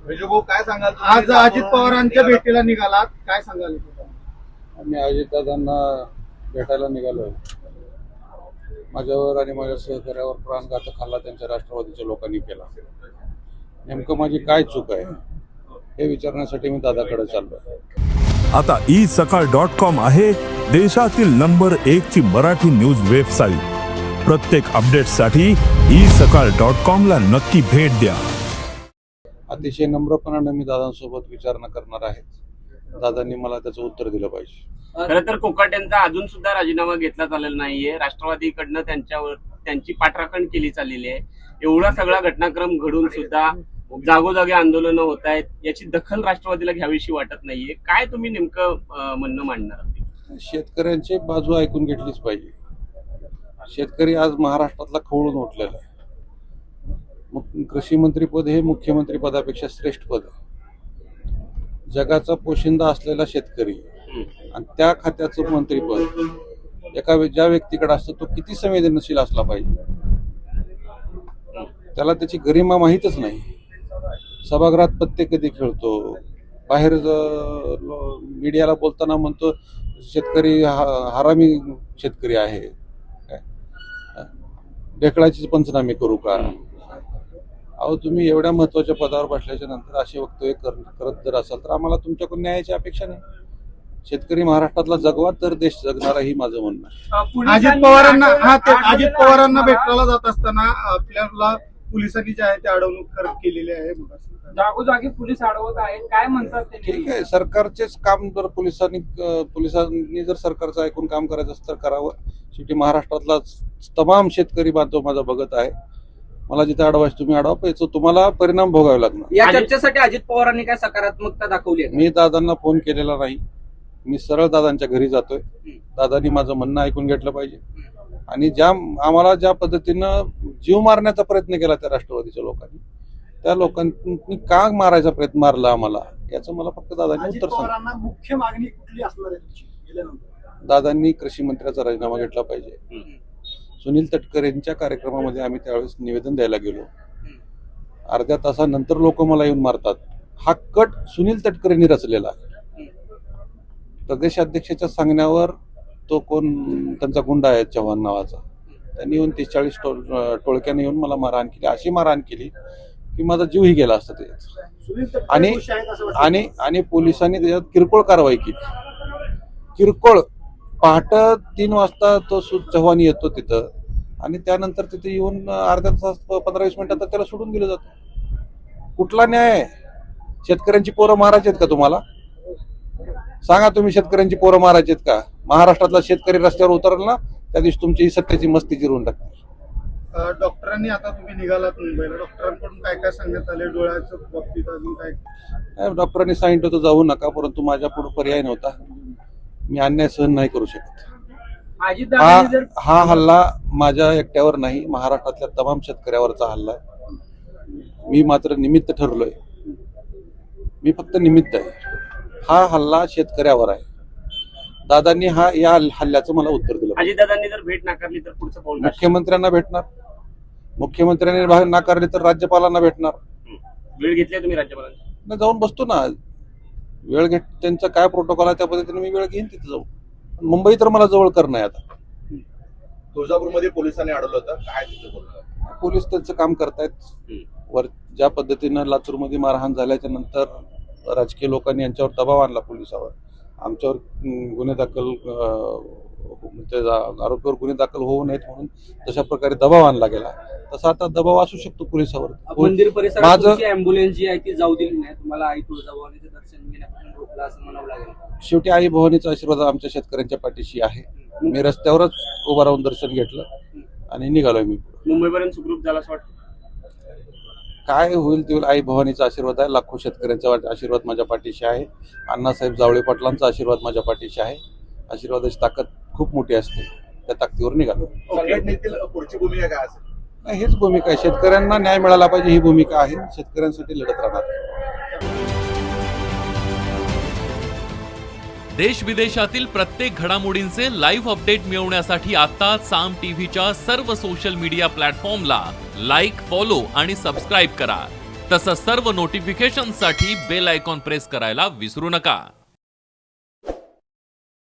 भाऊ काय सांगाल? आज अजित पवारांच्या भेटीला निघालात, काय सांगाल? आम्ही अजितदादांना भेटायला निघालोय. माझ्यावर आणि माझ्या सहकार्यावर प्राणघातक हल्ला त्यांच्या राष्ट्रवादीच्या लोकांनी केला. नेमकं माझी काय चूक आहे हे विचारण्यासाठी मी दादाकडे चाललोय. आता isakal.com आहे देशातील नंबर 1 ची मराठी न्यूज वेबसाईट. प्रत्येक अपडेटसाठी isakal.com ला नक्की भेट द्या. अतिशय नम्रपणाने मी दादांसोबत विचारणा करणार आहे. दादांनी मला त्याचं उत्तर दिलं पाहिजे. खरं तर कोकाटे यांचा अजून सुद्धा राजीनामा घेतला चाललेला नाहीये. राष्ट्रवादीकडनं त्यांची पाठराखण केली चाललेली आहे. एवढा सगळा घटनाक्रम घडून सुद्धा जागोजागी आंदोलनं होत आहेत. याची दखल राष्ट्रवादीला घ्यावीशी वाटत नाहीये. काय तुम्ही नेमकं म्हणणं मांडणार? शेतकऱ्यांची बाजू ऐकून घेतलीच पाहिजे. शेतकरी आज महाराष्ट्रातला खवळून उठलेला आहे. कृषी मंत्री पद हे मुख्यमंत्री पदापेक्षा श्रेष्ठ पद आहे. जगाचा पोशिंदा असलेला शेतकरी आणि त्या खात्याचं मंत्रीपद ज्या व्यक्तीकडे असतं तो किती संवेदनशील असला पाहिजे. त्याला त्याची गरिमा माहीतच नाही. सभागृहात पत्ते कधी खेळतो, बाहेर मीडियाला बोलताना म्हणतो शेतकरी हरामी शेतकरी आहे, ढेकळाचे पंचनामे करू का? अहो, तुम्ही एवढ्या महत्वाच्या पदावर बसल्याच्या नंतर असे वक्तव्य करत जर असाल तर आम्हाला तुमच्याकडून न्यायाची अपेक्षा नाही. शेतकरी महाराष्ट्रातला जगवा तर देश जगणार ही माझं म्हणणं आहे. अजित पवारांना भेटायला जात असताना आपल्याला पोलिसांनी जे आहे ते अडवणूक केलेली आहे. जागोजागी पोलीस अडवत आहेत, काय म्हणतात ते? ठीक आहे, सरकारचेच काम जर पोलिसांनी जर सरकारचं ऐकून काम करायचं असतं तर करावं. शेवटी महाराष्ट्रातला तमाम शेतकरी बांधव माझा बघत आहे. मला जिथे अडवायचं तुम्ही अडवा, याचा तुम्हाला परिणाम भोगावे लागणार. या चर्चेसाठी अजित पवारांनी काय सकारात्मकता दाखवली आहे? मी दादांना फोन केलेला नाही. मी सरळ दादांच्या घरी जातोय. दादांनी माझं म्हणणं ऐकून घेतलं पाहिजे. आणि आम्हाला ज्या पद्धतीनं जीव मारण्याचा प्रयत्न केला त्या राष्ट्रवादीच्या लोकांनी, त्या लोकांनी का मारायचा प्रयत्न मारला आम्हाला, याचं मला फक्त दादांनी उत्तर सांग. मुख्य मागणी कुठली असणार आहे? दादांनी कृषी मंत्र्याचा राजीनामा घेतला पाहिजे. सुनील तटकरेंच्या कार्यक्रमामध्ये आम्ही त्यावेळेस निवेदन द्यायला गेलो. अर्ध्या तासानंतर लोक मला येऊन मारतात. हा कट सुनील तटकरेंनी रचलेला आहे. प्रदेशाध्यक्षाच्या सांगण्यावर तो कोण त्यांचा गुंडा आहे चव्हाण नावाचा, त्यांनी येऊन 30-40 टोळक्याने येऊन मला मारहाण केली. अशी मारहाण केली की माझा जीवही गेला असता त्याच्यात. आणि पोलिसांनी त्याच्यात किरकोळ कारवाई केली. किरकोळ पहाटे 3 वाजता तो चव्हाण येतो तिथं आणि त्यानंतर तिथे येऊन अर्ध्या तास 15-20 मिनिटात त्याला सोडून दिलं जातं. कुठला न्याय आहे? शेतकऱ्यांची पोरं मारायची आहेत का तुम्हाला? सांगा, तुम्ही शेतकऱ्यांची पोरं मारायची आहेत का? महाराष्ट्रातला शेतकरी रस्त्यावर उतरला ना त्या दिवशी तुमची ही सत्याची मस्ती जिरवून टाकते. डॉक्टरांनी आता तुम्ही निघालात मुंबईला, डॉक्टरांकडून काय काय सांगण्यात आले डोळ्याच्या बाबतीत? अजून काय डॉक्टरांनी सांगितलं होतं जाऊ नका, परंतु माझ्या पुढे पर्याय नव्हता. मी अन्याय सहन नाही करू शकत. हा हल्ला माझ्या एकट्यावर नाही, महाराष्ट्रातल्या तमाम शेतकऱ्यावरचा हल्ला आहे. मी मात्र निमित्त ठरलोय. मी फक्त निमित्त आहे. हा हल्ला शेतकऱ्यावर आहे. दादांनी या हल्ल्याचं मला उत्तर दिलं. अजितदादांनी जर भेट नाकारली तर पुढचं पाऊल मुख्यमंत्र्यांना भेटणार. मुख्यमंत्र्यांनी नाकारली तर राज्यपालांना भेटणार. वेळ घेतली तुम्ही राज्यपालांनी? जाऊन बसतो ना. वेळ घेत त्यांचा काय प्रोटोकॉल आहे त्या पद्धतीने मी वेळ घेईन तिथे जाऊन. मुंबई तर मला जवळ करणं आहे. आता तुळजापूरमध्ये पोलिसांनी अडवलं होतं, काय तिथं बोललं? पोलीस त्यांचं काम करतायत. ज्या पद्धतीनं लातूरमध्ये मारहाण झाल्याच्या नंतर राजकीय लोकांनी यांच्यावर दबाव आणला पोलिसावर, आमच्यावर गुन्हे दाखल आरोपीवर गुन्हे दाखल होऊ नयेत म्हणून जशा प्रकारे दबाव आणला गेला तसा आता दबाव असू शकतो पोलिसावर. मंदिर परिसरात अँब्युलन्स जी आहे ती जाऊ दिली नाही. तुम्हाला आई तुळजाभवानीचं दर्शन घेण्यापासून रोखलं असं म्हणावं लागेल. शेवटी आई भवानीचा आशीर्वाद आमच्या शेतकऱ्यांच्या पाठीशी आहे. मी रस्त्यावरच उभा राहून दर्शन घेतलं आणि निघालोय. मी मुंबईपर्यंत सुखरूप झाला असं वाटतं? काय होईल ते आई भवानीचा आशीर्वाद आहे. लाखो शेतकऱ्यांचा आशीर्वाद माझ्या पाठीशी आहे. अण्णासाहेब जावळे पाटलांचा आशीर्वाद माझ्या पाठीशी आहे. आशीर्वादाची ताकद खूप मोठी असते. त्या ताकदीवर निघालो. संघटनेतील पुढची भूमिका काय असेल? हीच भूमिका आहे. शेतकऱ्यांना न्याय मिळाला पाहिजे ही भूमिका आहे. शेतकऱ्यांसाठी लढत राहणार. देश विदेशातील प्रत्येक घडामोडींचे लाईव्ह अपडेट मिळवण्यासाठी आता साम टीव्हीच्या सर्व सोशल मीडिया प्लॅटफॉर्मला लाईक, फॉलो आणि सबस्क्राईब करा. तसंच सर्व नोटिफिकेशनसाठी बेल आयकॉन प्रेस करायला विसरू नका.